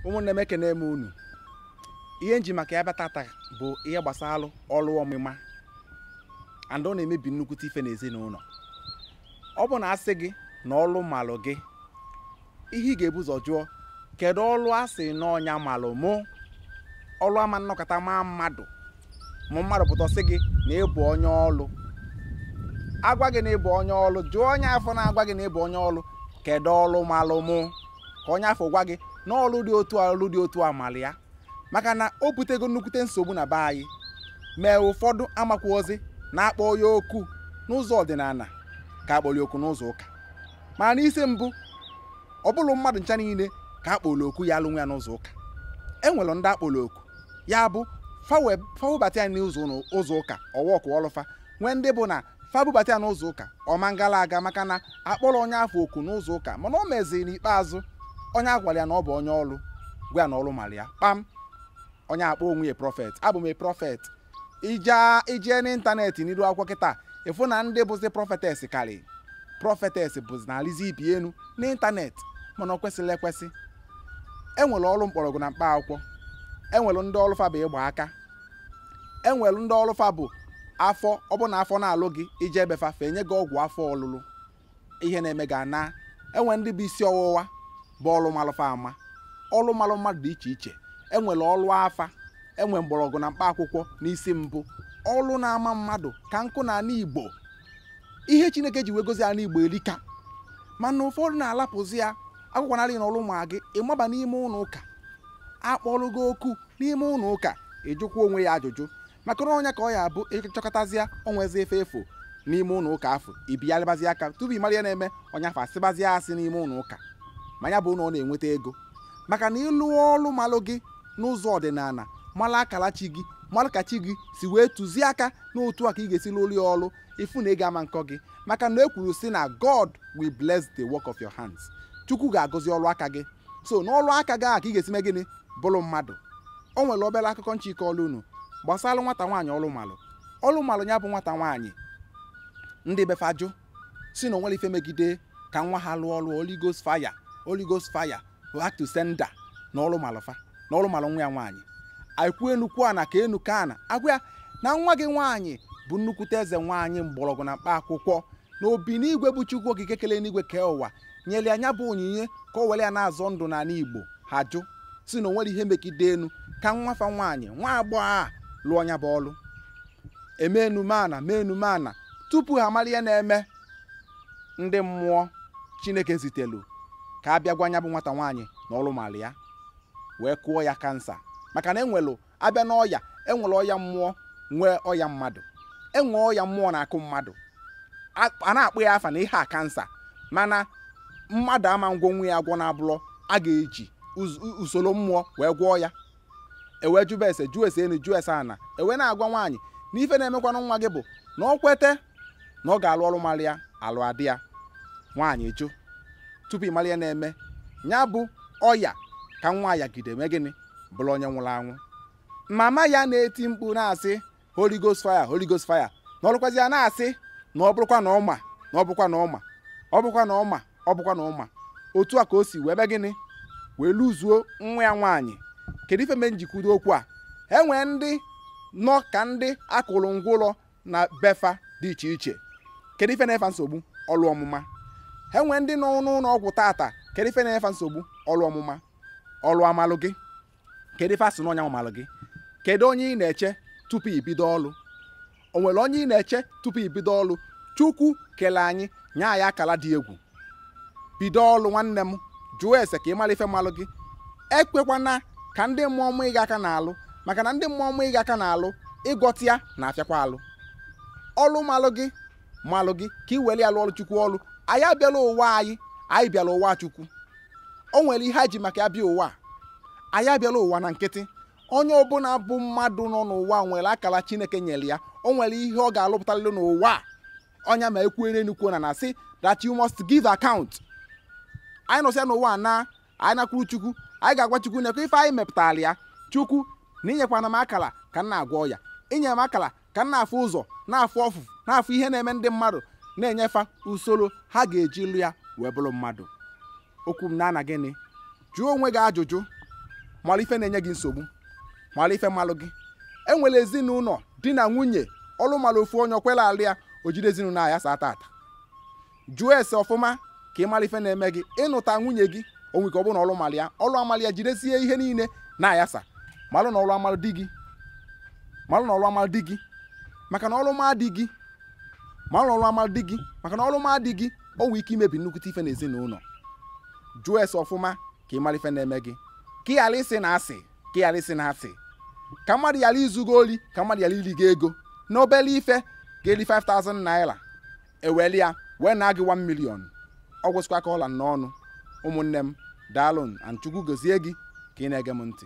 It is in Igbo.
ụmụnne m ekene m unu. Ihe nji maka ya bịa tata bụ ihe gbasara ọrụ ọmụma and ọ na-emebi nnukwu ife n'ezinụlọ. Ọ bụ na asị gị na ọrụ malụ gị, ihe ị ga-ebu ụzọ jụọ kedu ọrụ asị na ọnya malụ mụ. Ọrụ ama nnọkọta ma mmadụ mụ mmadụ pụta sị gị na ịbụ onye ọrụ, agwa gị na ịbụ onye ọrụ, jụọ onye afọ na-agwa gị na ịbụ onye ọrụ kedu ọrụ malụ mụ, ka onye afọ gwa gị na ọrụ dị otu a malụ ya. Maka na o butego nnukwute nsogbu na be anyị, mee ụfọdụ amakwa ozi na-akpọ ya okwu n'ụzọ ọdịnala ka akpọrọ okwu n'ụzọ ụka. Ma n'isi mbụ ọ bụrụ mmadụ ncha niile ka akpọrọ okwu ya alụnwe ya n'ụzọ ụka. Enwere ndị akpọrọ okwu ya bụ fawụbata ya n'ụzọ ụka ọwọkụ ọlụfa, nwee ndị bụ na fabụbata ya n'ụzọ ụka ọma ngala aga maka na akpọrọ onye afọ okwu n'ụzọ ụka, mana o meziri n'ikpeazụ onye agwara ya na ọ bụ onye ọrụ, gwa ya na ọrụ mara ya kpam, onye akpọ onwe ya prọfet. Abụ m prọfet. Ije n'ịntanetị n'iru akwụkwọ kịta ịfụ na ndị bụzi prọfetes karị. Prọfetes bụzi na alizi ibi enu n'ịntanetị, mana ọ kwesịrị ekwesị. Enwere ọrụ mkpọrọgwụ na mkpa akwụkwọ, enwere ndị ọrụ fa bụ ịgba aka, enwere ndị ọrụ fa bụ afọ, ọ bụ na afọ na-alụ gị ije ebefa fe enye gị ọgwụ afọ ọlụlụ ihe na-eme ga na. Enwere ndị bụ isi ọwụwa bụ ọrụ malụfa ama, ọrụ malụ mmadụ dị iche iche. Enwere ọrụ afa, enwe mgbọrọgwụ na mkpa akwụkwọ n'isi mbụ. Ọrụ na-ama mmadụ ka nkụ na ala Igbo. Ihe Chineke ji wegozi ala Igbo erika, mana ụfọdụ na-alapụzi ya. Akwụkwọ narị na ọrụ ma gị ịmaba n'ime ụlọ ụka, akpọrọ gị okwu n'ime ụlọ ụka, ịjụkwa onwe ya ajụjụ maka na onye ka ọ ya bụ ịchọkọtazịa onwezi efe efo n'ime ụlọ ụka afọ ibiyalịbazi aka tupu ị mara ya na-eme onye afọ asịbazi asị n'ime ụlọ ụka. Ma ya bụ na ọ na-enweta ego maka na ịlụ ọrụ malụ gị n'ụzọ ọdịnala, mara akara chi gị, mara ka chi gị si wee tụzie aka n'otu a ka ị ga-esi lụrụ ya ọrụ, ịfụ na ị ga-ama nkọ gị. Maka na ekwuru si na God will bless the work of your hands. Chukwu ga-agọzi ọrụ aka gị. So n'ọrụ aka gị a ka ị ga-esi mee gịnị bụrụ mmadụ. O nwere obere akụkọ nchike ọrụ unu gbasara nwata nwaanyị ọrụ malụ ya bụ nwata nwaanyị. Ndị befajụ si na onwere ife megide ka nwa ha lụọ ọrụ Holy Ghost fire back to sender na ọrụ malụfa na ọrụ malụ nwa ya nwaanyị. Aikwu enukwu ana ka enu ka ana agwa ya na nwa gị nwaanyị bụ nnukwute eze nwaanyị mgbọrọgwụ na mkpa akwụkwọ na obi n'igwe bụ Chukwu okike kele n'igwe kee ụwa nyere anya bụ onyinye ka o were ya na-azọ ndụ n'ala Igbo. Ha jụ si na onwere ihe megide enu ka nwafa nwaanyị nwa agbọghọ a lụọ nya bụ ọrụ. Mee enume ana tupu ha mara ihe na-eme. Ndị mmụọ Chineke zitelu ka a bịa gwa nya bụ nwata nwaanyị na ọrụ mara ya, wee kụọ ya kansa. Maka na enwelu abịa n'ọya, enwere ọya mmụọ nwee ọya mmadụ. Enwe ọya mmụọ na-akụ mmadụ, a na-akpụ ya afa na ihe a kansa, mana mmadụ ama ngwo nwe ya agwọ na-abụlọ a ga-eji usoro mmụọ wee gwọọ ya. Ewe jụọ ese enu jụọ ese ana, ewe na-agwa nwaanyị na ife na-emekwanụ nwa gị bụ na ọ kwete na ọ ga-alụ ọrụ mara ya alụ adị ya. Nwaanyị jụ tupu ị mara ya na-eme ya bụ ọya ka nwa ya gide mee gịnị bụrụ onye nwụrụ anwụ. Mama ya na-eti mkpu na-asị Holy Ghost fire na ọrụkwazi ya na-asị na ọ bụrụkwa na ọma. Otu a ka o si wee be gịnị wee lụzuo nwa ya nwaanyị. Kedu ife me njikwudo okwu a? Enwee ndị nọ ka ndị akụrụ ngwụlọ na befa dị iche iche. Kedu ife na-efa nsogbu? Ọrụ ọmụma. Enwee ndị nọ n'ụlọ ọgwụ tata. Kedu ife na-efa nsogbu? Ọrụ ọmụma. Ọrụ amalụ gị. Kedu ife asị n'ọnya amalụ gị? Kedu onye ị na-eche tupu ibido ọrụ? O nwere onye ị na-eche tupu ibido ọrụ? Chukwu kele anyị nye anyị akala dị egwu. Bido ọrụ nwanne m, jụọ ese ka ị mara ife malụ gị. Ekwekwana ka ndị mmụọ mụ ịga aka n'alụ, maka na ndị mmụọ mụ ịga aka n'alụ ịgọta ya na-afịakwa alụ. Ọrụ malụ gị ka ị were ya lụọ ọrụ Chukwu ọrụ. Anyị abịala ụwa anyị bịala ụwa Chukwu. O nwere ihe ji maka ya bịa ụwa. Anyị abịala ụwa na nkịtị. Onye ọbụla bụ mmadụ nọ n'ụwa nwere akara Chineke nyere ya. O nwere ihe ọ ga-alụpụtalụ n'ụwa. Onye ma ekwuere enukwu na na-asị that you must give account. Anyị nọsịa n'ụwa na anyị nakwuru Chukwu, anyị ga-agwa Chukwu na ife anyị mepụtara ya. Chukwu na inyekwana m akara ka m na-agwọ ya, inye m akara ka m na-afụ ụzọ, na-afụ ọfụfụ, na-afụ ihe na-eme ndị mmadụ, na-enyefa usoro ha ga-eji lụ ya wee bụrụ mmadụ. Okwu m na-ana gịnị? Jụọ onwe gị ajụjụ mara ife na-enye gị nsogbu, mara ife malụ gị. Enwere ezinụlọ di na nwunye ọlụ mara ofu onye okwela alị ya o jide ezinụlọ a ya saa tata. Jụọ ese ọfụma ka ị mara ife na-eme gị. Ịnụta nwunye gị onwe ka ọ bụ na ọlụ mara ya, ọlụ amala ya jidesie ihe niile na-ayasa. Malụ na ọlụ amalụ di gị, malụ na ọlụ amalụ di gị, maka na ọlụ ma di gị, malụ na ọlụ amalụ di gị, maka na ọlụ ma di gị o nwee ike imebi nnukwute ife n'ezinụlọ. Jụọ ese ọfụma ka ị mara ife na-eme gị, ka ị ghara isi na asị, ka ị ghara isi na asị, ka mmadụ ghara izugo oli, ka mmadụ ghara iri gị ego n'obele ife ga-eri 5,000 naira eweli ya wee na gị 1 million. Ọ gwụsịkwa ka ọla n'ọnụ. Ụmụnne m, daalụ, Chukwu gozie gị ka ị na-ege m ntị.